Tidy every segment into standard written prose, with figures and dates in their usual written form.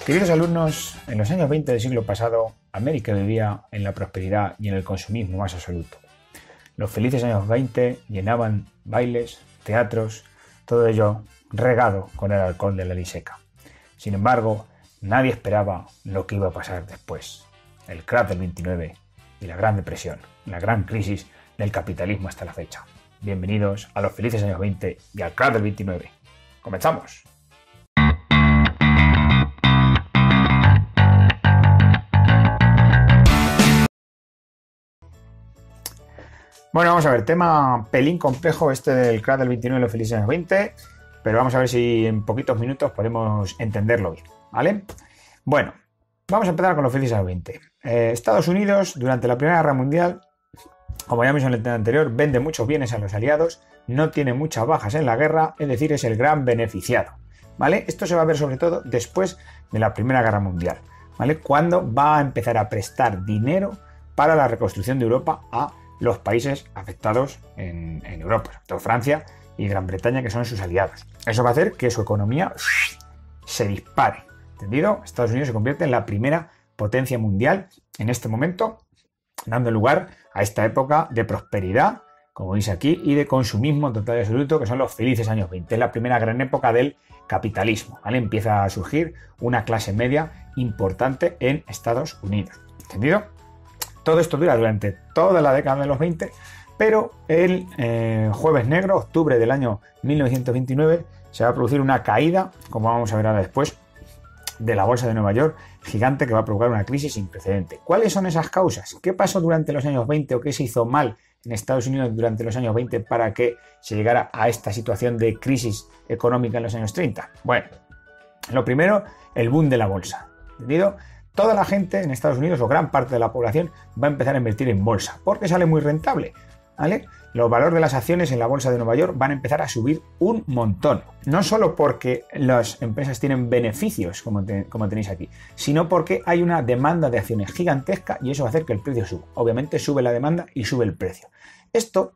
Queridos alumnos, en los años 20 del siglo pasado, América vivía en la prosperidad y en el consumismo más absoluto. Los felices años 20 llenaban bailes, teatros, todo ello regado con el alcohol de la ley seca. Sin embargo, nadie esperaba lo que iba a pasar después. El crack del 29 y la Gran Depresión, la gran crisis del capitalismo hasta la fecha. Bienvenidos a los felices años 20 y al crack del 29. ¡Comenzamos! Bueno, vamos a ver, tema pelín complejo este del crack del 29 y los felices años 20, pero vamos a ver si en poquitos minutos podemos entenderlo bien, ¿vale? Bueno, vamos a empezar con los felices años 20. Estados Unidos, durante la Primera Guerra Mundial, como ya mencioné en el tema anterior, vende muchos bienes a los aliados, no tiene muchas bajas en la guerra, es decir, es el gran beneficiado, ¿vale? Esto se va a ver sobre todo después de la Primera Guerra Mundial, ¿vale? Cuando va a empezar a prestar dinero para la reconstrucción de Europa a los países afectados en Europa, sobre todo Francia y Gran Bretaña, que son sus aliados. Eso va a hacer que su economía se dispare, ¿entendido? Estados Unidos se convierte en la primera potencia mundial en este momento, dando lugar a esta época de prosperidad, como veis aquí, y de consumismo total y absoluto, que son los felices años 20. Es la primera gran época del capitalismo, ¿vale? Empieza a surgir una clase media importante en Estados Unidos, ¿entendido? Todo esto dura durante toda la década de los 20, pero el jueves negro, octubre del año 1929, se va a producir una caída, como vamos a ver ahora después, de la bolsa de Nueva York, gigante, que va a provocar una crisis sin precedente. ¿Cuáles son esas causas? ¿Qué pasó durante los años 20 o qué se hizo mal en Estados Unidos durante los años 20 para que se llegara a esta situación de crisis económica en los años 30? Bueno, lo primero, el boom de la bolsa, ¿entendido? Toda la gente en Estados Unidos, o gran parte de la población, va a empezar a invertir en bolsa, porque sale muy rentable, ¿vale? Los valores de las acciones en la bolsa de Nueva York van a empezar a subir un montón. No solo porque las empresas tienen beneficios, como tenéis aquí, sino porque hay una demanda de acciones gigantesca y eso va a hacer que el precio suba. Obviamente sube la demanda y sube el precio. Esto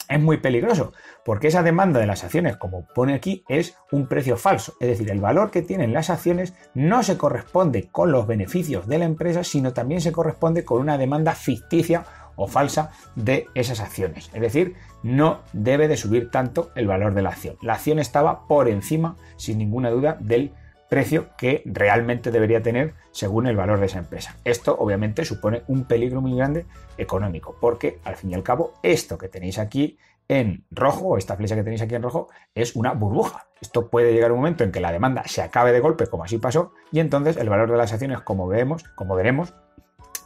es muy peligroso, porque esa demanda de las acciones, como pone aquí, es un precio falso. Es decir, el valor que tienen las acciones no se corresponde con los beneficios de la empresa, sino también se corresponde con una demanda ficticia o falsa de esas acciones. Es decir, no debe de subir tanto el valor de la acción. La acción estaba por encima, sin ninguna duda, del precio que realmente debería tener según el valor de esa empresa. Esto obviamente supone un peligro muy grande económico, porque al fin y al cabo esto que tenéis aquí en rojo, o esta flecha que tenéis aquí en rojo, es una burbuja. Esto puede llegar un momento en que la demanda se acabe de golpe, como así pasó, y entonces el valor de las acciones, como veremos,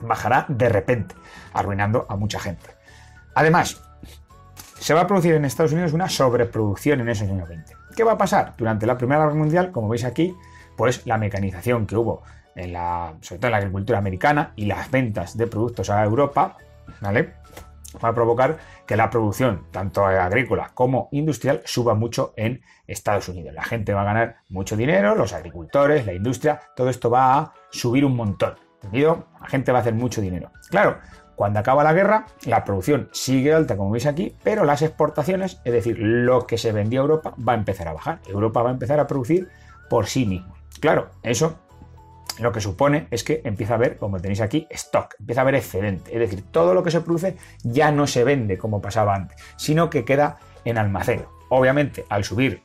bajará de repente, arruinando a mucha gente. Además, se va a producir en Estados Unidos una sobreproducción en esos años 20. ¿Qué va a pasar? Durante la Primera Guerra Mundial, como veis aquí, pues la mecanización que hubo sobre todo en la agricultura americana y las ventas de productos a Europa, ¿vale?, va a provocar que la producción, tanto agrícola como industrial, suba mucho en Estados Unidos. La gente va a ganar mucho dinero, los agricultores, la industria, todo esto va a subir un montón, ¿entendido? La gente va a hacer mucho dinero. Claro, cuando acaba la guerra, la producción sigue alta, como veis aquí, pero las exportaciones, es decir, lo que se vendía a Europa, va a empezar a bajar. Europa va a empezar a producir por sí mismo. Claro, eso lo que supone es que empieza a haber, como tenéis aquí, stock, empieza a haber excedente. Es decir, todo lo que se produce ya no se vende como pasaba antes, sino que queda en almacén. Obviamente, al subir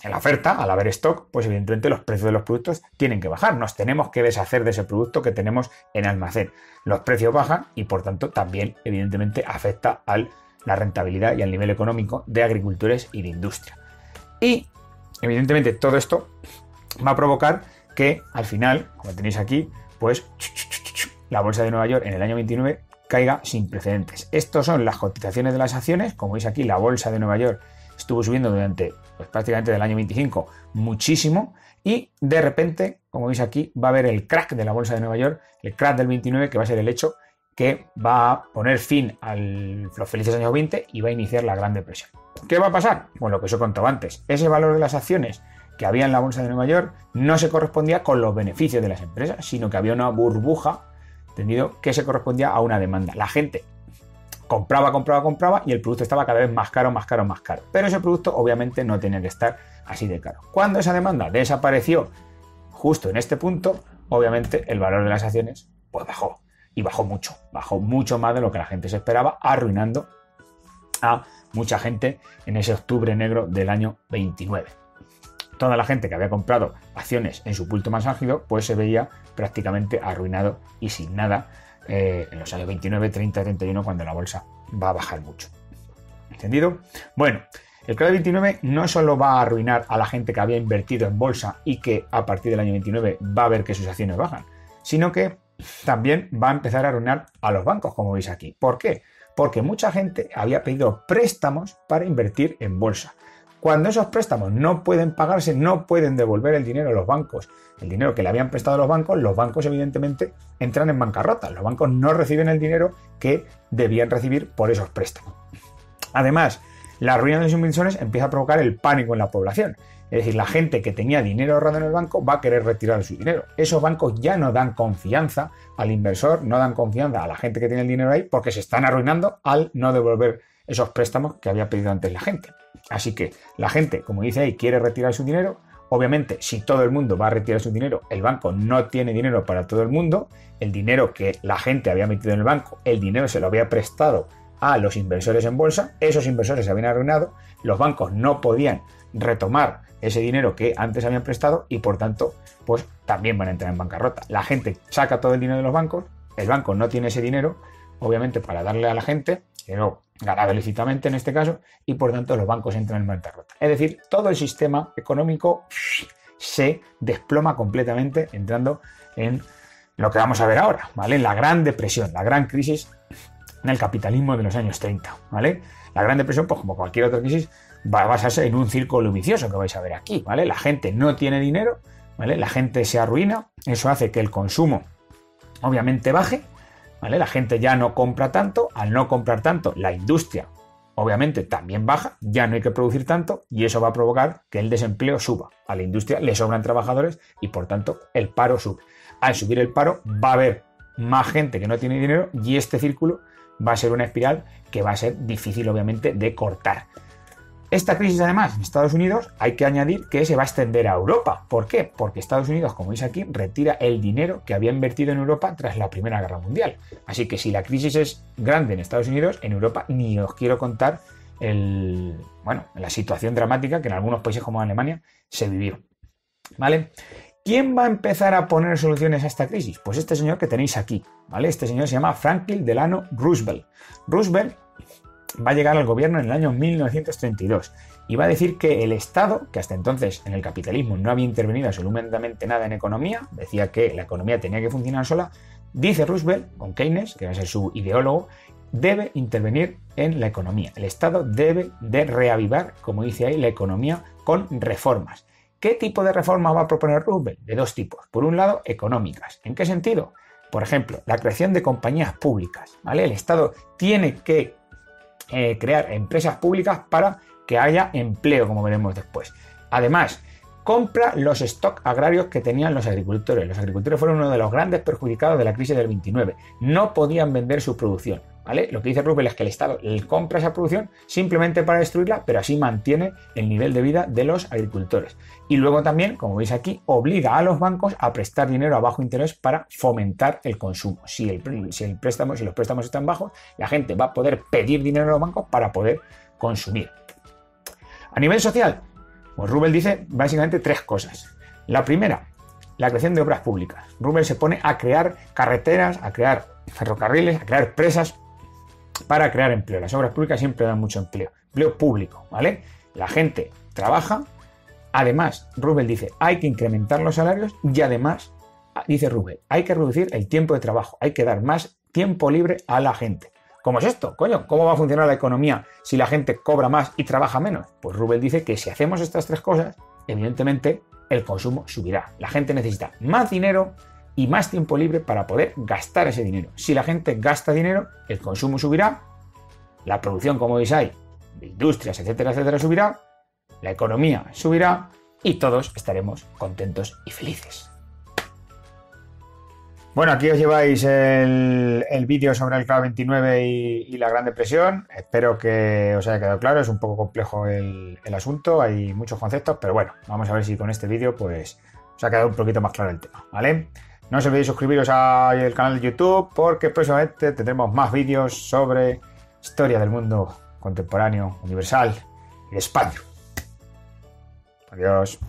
en la oferta, al haber stock, pues evidentemente los precios de los productos tienen que bajar. Nos tenemos que deshacer de ese producto que tenemos en almacén. Los precios bajan y por tanto también evidentemente afecta a la rentabilidad y al nivel económico de agricultores y de industria. Y evidentemente todo esto va a provocar que al final, como tenéis aquí, pues la bolsa de Nueva York en el año 29 caiga sin precedentes. Estas son las cotizaciones de las acciones. Como veis aquí, la bolsa de Nueva York estuvo subiendo durante prácticamente del año 25 muchísimo y de repente, como veis aquí, va a haber el crack de la bolsa de Nueva York, el crack del 29, que va a ser el hecho que va a poner fin a los felices años 20 y va a iniciar la Gran Depresión. ¿Qué va a pasar? Bueno, lo que os he contado antes, ese valor de las acciones que había en la bolsa de Nueva York no se correspondía con los beneficios de las empresas, sino que había una burbuja, ¿entendido?, que se correspondía a una demanda. La gente compraba y el producto estaba cada vez más caro. Pero ese producto obviamente no tenía que estar así de caro. Cuando esa demanda desapareció justo en este punto, obviamente, el valor de las acciones pues bajó. Y bajó mucho más de lo que la gente se esperaba, arruinando a mucha gente en ese octubre negro del año 29. Toda la gente que había comprado acciones en su punto más álgido, pues se veía prácticamente arruinado y sin nada en los años 29, 30, 31, cuando la bolsa va a bajar mucho. ¿Entendido? Bueno, el CRA del 29 no solo va a arruinar a la gente que había invertido en bolsa y que a partir del año 29 va a ver que sus acciones bajan, sino que también va a empezar a arruinar a los bancos, como veis aquí. ¿Por qué? Porque mucha gente había pedido préstamos para invertir en bolsa. Cuando esos préstamos no pueden pagarse, no pueden devolver el dinero a los bancos, el dinero que le habían prestado a los bancos evidentemente entran en bancarrota. Los bancos no reciben el dinero que debían recibir por esos préstamos. Además, la ruina de los inversores empieza a provocar el pánico en la población. Es decir, la gente que tenía dinero ahorrado en el banco va a querer retirar su dinero. Esos bancos ya no dan confianza al inversor, no dan confianza a la gente que tiene el dinero ahí porque se están arruinando al no devolver esos préstamos que había pedido antes la gente. Así que la gente, como dice ahí, quiere retirar su dinero. Obviamente, si todo el mundo va a retirar su dinero, el banco no tiene dinero para todo el mundo. El dinero que la gente había metido en el banco, el dinero se lo había prestado a los inversores en bolsa. Esos inversores se habían arruinado. Los bancos no podían retomar ese dinero que antes habían prestado y por tanto, pues también van a entrar en bancarrota. La gente saca todo el dinero de los bancos, el banco no tiene ese dinero, obviamente, para darle a la gente, que no ganado lícitamente en este caso, y por tanto los bancos entran en bancarrota. Es decir, todo el sistema económico se desploma completamente, entrando en lo que vamos a ver ahora, ¿vale? La Gran Depresión, la gran crisis en el capitalismo de los años 30, ¿vale? La Gran Depresión, pues como cualquier otra crisis, va a basarse en un círculo vicioso que vais a ver aquí, ¿vale? La gente no tiene dinero, ¿vale? La gente se arruina, eso hace que el consumo obviamente baje, ¿vale? La gente ya no compra tanto, al no comprar tanto, la industria obviamente también baja, ya no hay que producir tanto y eso va a provocar que el desempleo suba. A la industria le sobran trabajadores y por tanto el paro sube. Al subir el paro va a haber más gente que no tiene dinero y este círculo va a ser una espiral que va a ser difícil obviamente de cortar. Esta crisis, además, en Estados Unidos hay que añadir que se va a extender a Europa. ¿Por qué? Porque Estados Unidos, como veis aquí, retira el dinero que había invertido en Europa tras la Primera Guerra Mundial. Así que si la crisis es grande en Estados Unidos, en Europa ni os quiero contar la situación dramática que en algunos países como Alemania se vivió. ¿Vale? ¿Quién va a empezar a poner soluciones a esta crisis? Pues este señor que tenéis aquí, ¿vale? Este señor se llama Franklin Delano Roosevelt. Roosevelt va a llegar al gobierno en el año 1932 y va a decir que el Estado, que hasta entonces en el capitalismo no había intervenido absolutamente nada en economía, decía que la economía tenía que funcionar sola, dice Roosevelt, con Keynes, que va a ser su ideólogo, debe intervenir en la economía. El Estado debe de reavivar, como dice ahí, la economía con reformas. ¿Qué tipo de reformas va a proponer Roosevelt? De dos tipos. Por un lado, económicas. ¿En qué sentido? Por ejemplo, la creación de compañías públicas, ¿vale? El Estado tiene que crear empresas públicas para que haya empleo, como veremos después. Además, compra los stocks agrarios que tenían los agricultores. Los agricultores fueron uno de los grandes perjudicados de la crisis del 29. No podían vender su producción, ¿vale? Lo que dice Roosevelt es que el Estado compra esa producción simplemente para destruirla, pero así mantiene el nivel de vida de los agricultores. Y luego también, como veis aquí, obliga a los bancos a prestar dinero a bajo interés para fomentar el consumo. Si los préstamos están bajos, la gente va a poder pedir dinero a los bancos para poder consumir. A nivel social, pues Roosevelt dice básicamente tres cosas. La primera, la creación de obras públicas. Roosevelt se pone a crear carreteras, a crear ferrocarriles, a crear presas para crear empleo. Las obras públicas siempre dan mucho empleo público, ¿vale? La gente trabaja. Además, Roosevelt dice, hay que incrementar los salarios y además, dice Roosevelt, hay que reducir el tiempo de trabajo, hay que dar más tiempo libre a la gente. ¿Cómo es esto? Coño, ¿cómo va a funcionar la economía si la gente cobra más y trabaja menos? Pues Roosevelt dice que si hacemos estas tres cosas, evidentemente el consumo subirá. La gente necesita más dinero y más tiempo libre para poder gastar ese dinero. Si la gente gasta dinero, el consumo subirá, la producción, como veis ahí, de industrias, etcétera, etcétera, subirá, la economía subirá y todos estaremos contentos y felices. Bueno, aquí os lleváis el vídeo sobre el CRA 29 y la Gran Depresión. Espero que os haya quedado claro. Es un poco complejo el asunto, hay muchos conceptos, pero bueno, vamos a ver si con este vídeo pues os ha quedado un poquito más claro el tema, ¿vale? No os olvidéis suscribiros al canal de YouTube porque próximamente tendremos más vídeos sobre historia del mundo contemporáneo, universal y de España. Adiós.